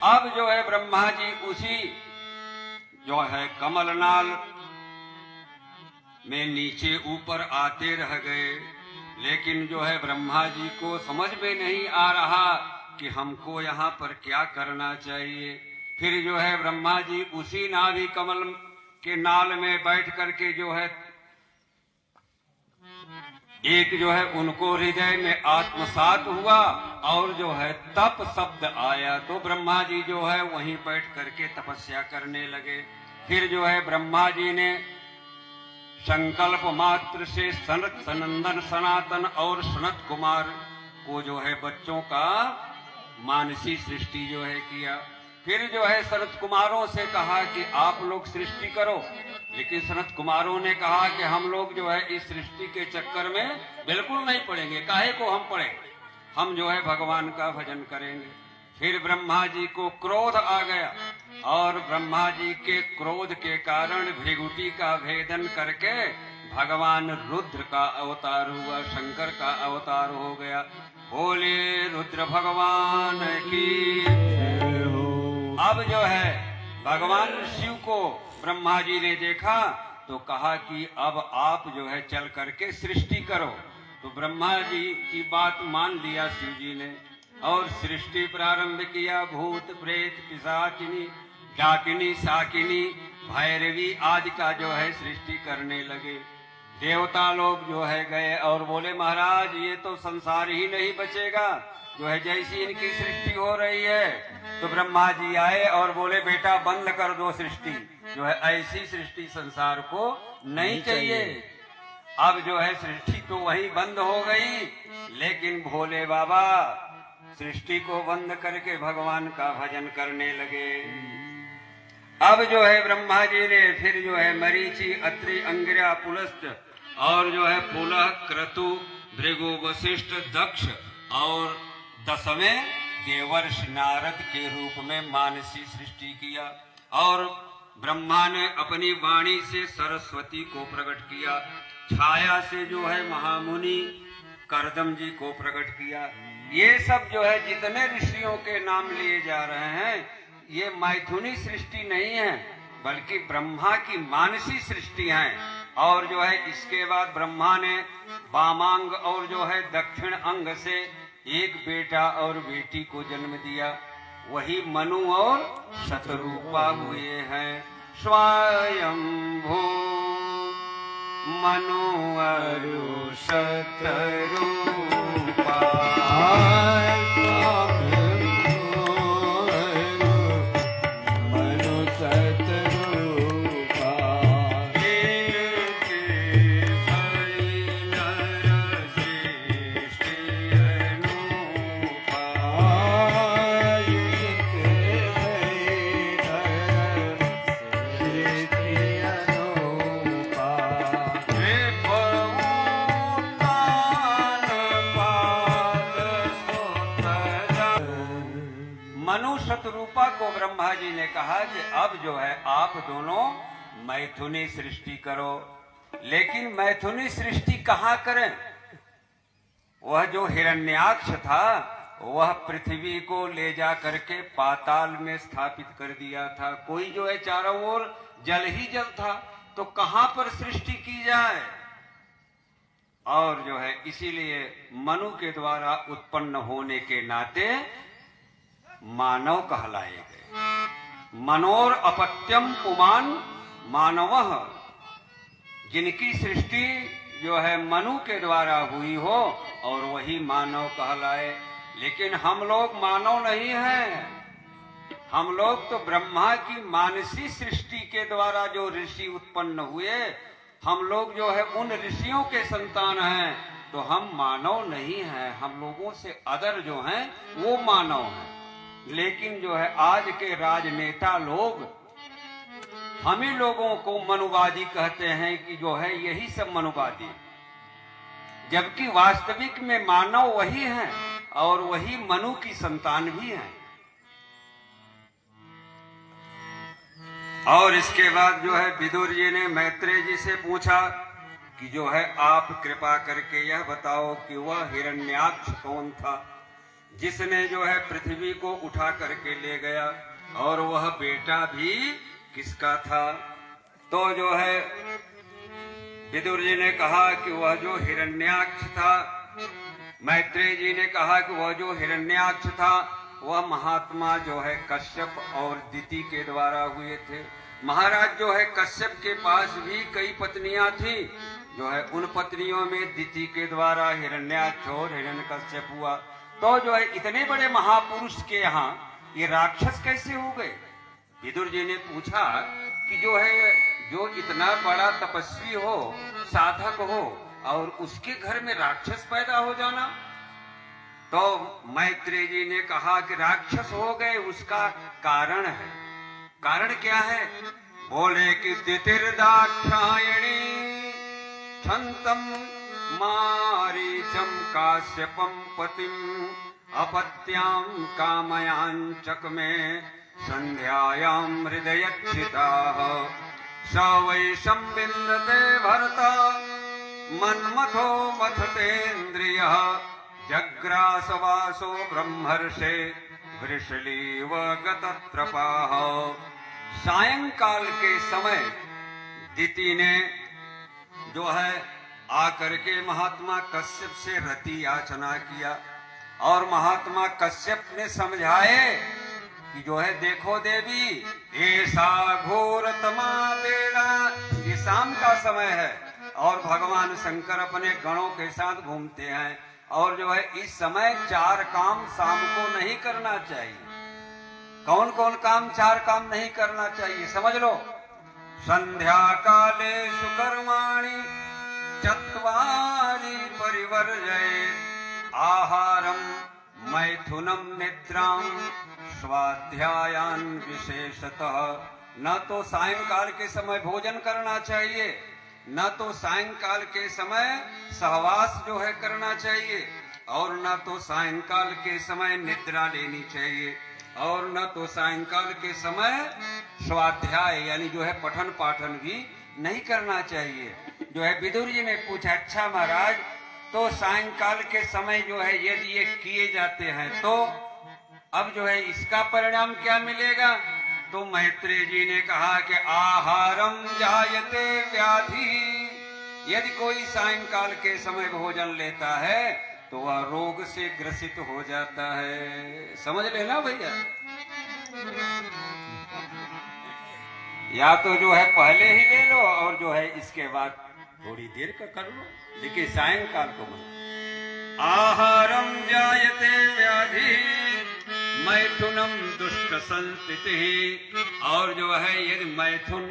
अब जो है ब्रह्मा जी उसी जो है कमलनाल में नीचे ऊपर आते रह गए, लेकिन जो है ब्रह्मा जी को समझ में नहीं आ रहा कि हमको यहाँ पर क्या करना चाहिए। फिर जो है ब्रह्मा जी उसी नाभि कमल के नाल में बैठ करके जो है एक जो है उनको हृदय में आत्मसात हुआ और जो है तप शब्द आया तो ब्रह्मा जी जो है वहीं बैठ करके तपस्या करने लगे। फिर जो है ब्रह्मा जी ने संकल्प मात्र से सनत सनंदन सनातन और सनत कुमार को जो है बच्चों का मानसी सृष्टि जो है किया। फिर जो है सनत कुमारों से कहा कि आप लोग सृष्टि करो, लेकिन सनत कुमारों ने कहा कि हम लोग जो है इस सृष्टि के चक्कर में बिल्कुल नहीं पड़ेंगे, काहे को हम पड़े, हम जो है भगवान का भजन करेंगे। फिर ब्रह्मा जी को क्रोध आ गया और ब्रह्मा जी के क्रोध के कारण भृगुटी का भेदन करके भगवान रुद्र का अवतार हुआ, शंकर का अवतार हो गया। बोले रुद्र भगवान की। अब जो है भगवान शिव को ब्रह्मा जी ने देखा तो कहा कि अब आप जो है चल करके सृष्टि करो। तो ब्रह्मा जी की बात मान लिया शिव जी ने और सृष्टि प्रारंभ किया। भूत प्रेत पिशाचिनी डाकिनी साकिनी भैरवी आदि का जो है सृष्टि करने लगे। देवता लोग जो है गए और बोले महाराज ये तो संसार ही नहीं बचेगा, जो है जैसी इनकी सृष्टि हो रही है। तो ब्रह्मा जी आए और बोले बेटा बंद कर दो सृष्टि, जो है ऐसी सृष्टि संसार को नहीं चाहिए। अब जो है सृष्टि तो वही बंद हो गई, लेकिन भोले बाबा सृष्टि को बंद करके भगवान का भजन करने लगे। अब जो है ब्रह्मा जी ने फिर जो है मरीचि अत्रि अंगिरा पुलस्त और जो है पुलह क्रतु भृगु वशिष्ठ दक्ष और 10वें देवर्षि नारद के रूप में मानसी सृष्टि किया। और ब्रह्मा ने अपनी वाणी से सरस्वती को प्रकट किया, छाया से जो है महामुनि करदम जी को प्रकट किया। ये सब जो है जितने ऋषियों के नाम लिए जा रहे हैं ये मैथुनी सृष्टि नहीं है, बल्कि ब्रह्मा की मानसी सृष्टि है। और जो है इसके बाद ब्रह्मा ने वामांग और जो है दक्षिण अंग से एक बेटा और बेटी को जन्म दिया, वही मनु और शतरूपा हुए हैं। स्वयंभू मनु और शतरूपा शतरूपा को ब्रह्मा जी ने कहा कि अब जो है आप दोनों मैथुनी सृष्टि करो। लेकिन मैथुनी सृष्टि कहाँ करें? वह जो हिरण्याक्ष था वह पृथ्वी को ले जा करके पाताल में स्थापित कर दिया था। कोई जो है चारों ओर जल ही जल था, तो कहाँ पर सृष्टि की जाए? और जो है इसीलिए मनु के द्वारा उत्पन्न होने के नाते मानव कहलाए गए। मनोर अपत्यम पुमान मानवः, जिनकी सृष्टि जो है मनु के द्वारा हुई हो और वही मानव कहलाए। लेकिन हम लोग मानव नहीं हैं, हम लोग तो ब्रह्मा की मानसी सृष्टि के द्वारा जो ऋषि उत्पन्न हुए, हम लोग जो है उन ऋषियों के संतान हैं, तो हम मानव नहीं हैं। हम लोगों से अदर जो हैं वो मानव हैं। लेकिन जो है आज के राजनेता लोग हम ही लोगों को मनुवादी कहते हैं कि जो है यही सब मनुवादी, जबकि वास्तविक में मानव वही हैं और वही मनु की संतान भी हैं। और इसके बाद जो है विदुर जी ने मैत्रेय जी से पूछा कि जो है आप कृपा करके यह बताओ कि वह हिरण्याक्ष कौन था। जिसने जो है पृथ्वी को उठा करके ले गया, और वह बेटा भी किसका था? तो जो है विदुर जी ने कहा कि वह जो हिरण्याक्ष था, मैत्रेय जी ने कहा कि वह जो हिरण्याक्ष था वह महात्मा जो है कश्यप और दिति के द्वारा हुए थे। महाराज जो है कश्यप के पास भी कई पत्नियां थी, जो है उन पत्नियों में दिति के द्वारा हिरण्याक्ष और हिरण्यकश्यप हुआ। तो जो है इतने बड़े महापुरुष के यहाँ ये राक्षस कैसे हो गए? विदुर जी ने पूछा कि जो इतना बड़ा तपस्वी हो, साधक हो, और उसके घर में राक्षस पैदा हो जाना? तो मैत्रेय जी ने कहा कि राक्षस हो गए उसका कारण है। कारण क्या है? बोले कि दितिर्दाक्षायणी छंतम मारीचम काश्यपम पतिम अपत्याम कामयांचक्मे संध्यायाम हृदयच्युताः स वै संविन्दते भरता मन्मथो मथतेन्द्रियः जग्रासवासो ब्रह्मर्षे वृषलीव गतत्रपाः। सायंकाल के समय दिति ने जो है आकर के महात्मा कश्यप से रति याचना किया, और महात्मा कश्यप ने समझाए कि जो है देखो देवी, ऐसा घोर तमा बेड़ा, ये शाम का समय है और भगवान शंकर अपने गणों के साथ घूमते हैं, और जो है इस समय 4 काम शाम को नहीं करना चाहिए। कौन कौन काम 4 काम नहीं करना चाहिए समझ लो। संध्या काले सुकर्माणि चत्वारि परिवर्जये आहारम मैथुनम निद्राम स्वाध्यायान विशेषतः। न तो सायंकाल के समय भोजन करना चाहिए, न तो सायंकाल के समय सहवास जो है करना चाहिए, और न तो सायंकाल के समय निद्रा लेनी चाहिए, और न तो सायंकाल के समय स्वाध्याय यानी जो है पठन पाठन भी नहीं करना चाहिए। जो है विदुर जी ने पूछा, अच्छा महाराज, तो सायंकाल के समय जो है यदि ये किए जाते हैं तो अब जो है इसका परिणाम क्या मिलेगा? तो मैत्रेय जी ने कहा कि आहारम जायते व्याधि। यदि कोई सायंकाल के समय भोजन लेता है तो वह रोग से ग्रसित हो जाता है। समझ लेना भैया। या तो जो है पहले ही ले लो और जो है इसके बाद थोड़ी देर का कर लो, लेकिन सायंकाल को मत। आहारम जायते व्याधि मैथुनम दुष्ट संस्थिति। और जो है यदि मैथुन